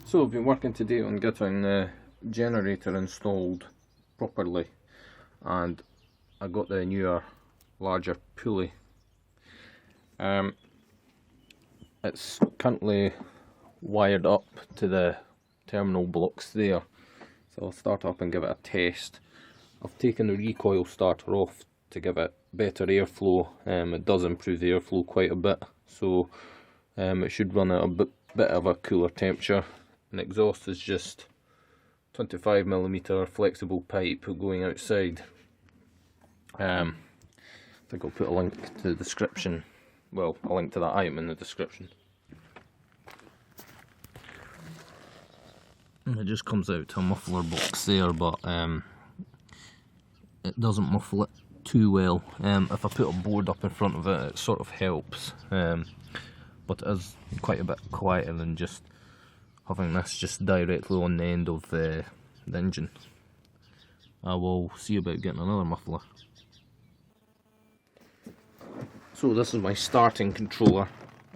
So I've been working today on getting the generator installed properly, and I got the newer, larger pulley. It's currently wired up to the terminal blocks there, so I'll start up and give it a test. I've taken the recoil starter off to give it better airflow. It does improve the airflow quite a bit, so it should run at a bit of a cooler temperature. And exhaust is just 25mm flexible pipe going outside. I think I'll put a link to the description, well, a link to that item in the description. And it just comes out to a muffler box there, but it doesn't muffle it too well. If I put a board up in front of it, it sort of helps, but it is quite a bit quieter than just having this just directly on the end of the engine. I will see about getting another muffler. So this is my starting controller.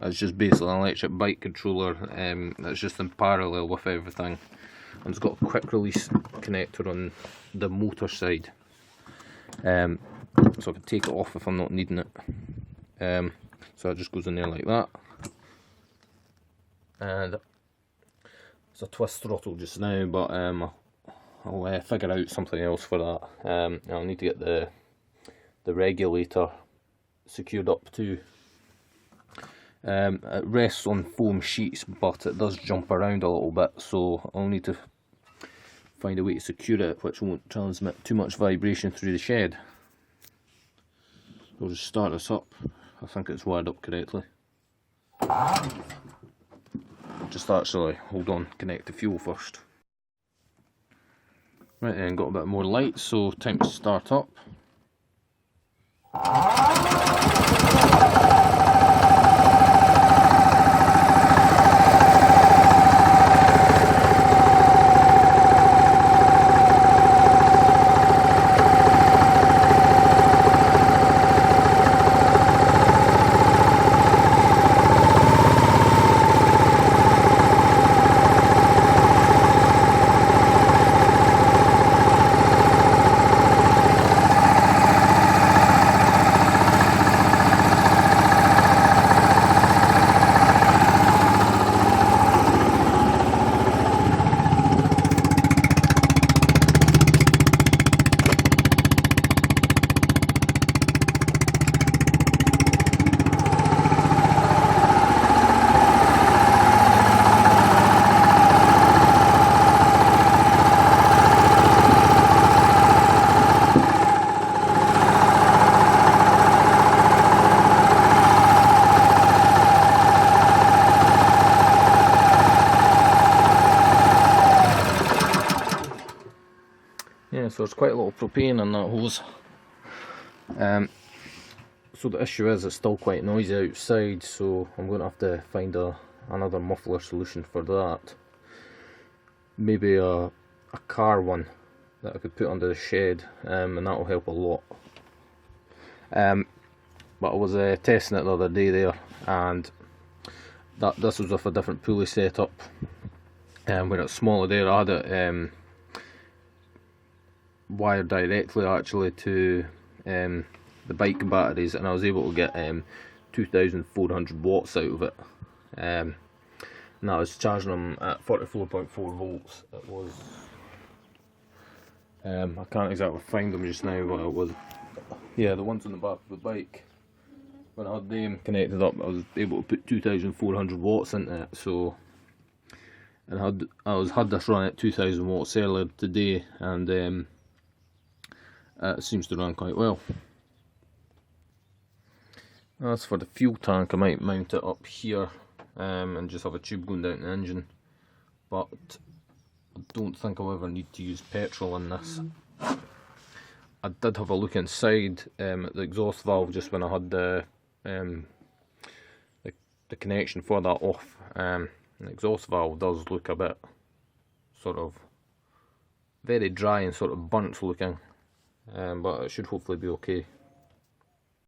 It's just basically an electric bike controller that's just in parallel with everything. And it's got a quick release connector on the motor side. So I can take it off if I'm not needing it. So it just goes in there like that. And it's a twist throttle just now, but I'll figure out something else for that. I'll need to get the regulator secured up too. It rests on foam sheets, but it does jump around a little bit, so I'll need to find a way to secure it which won't transmit too much vibration through the shed. I'll just start this up. I think it's wired up correctly. Just actually, hold on, connect the fuel first. Right then, got a bit more light, so time to start up. Yeah, so there's quite a lot of propane in that hose. So the issue is it's still quite noisy outside, so I'm going to have to find another muffler solution for that. Maybe a car one that I could put under the shed, and that will help a lot. But I was testing it the other day there, and this was with a different pulley setup. Where it's smaller there, I had it wired directly actually to the bike batteries, and I was able to get 2,400 watts out of it, and I was charging them at 44.4 volts. It was I can't exactly find them just now, but it was, yeah, the ones on the back of the bike. When I had them connected up, I was able to put 2,400 watts into it. So, and I had this run at 2,000 watts earlier today, and it seems to run quite well. As for the fuel tank, I might mount it up here and just have a tube going down the engine, but I don't think I'll ever need to use petrol in this. I did have a look inside at the exhaust valve just when I had the connection for that off. The exhaust valve does look a bit sort of very dry and sort of burnt looking. But it should hopefully be okay.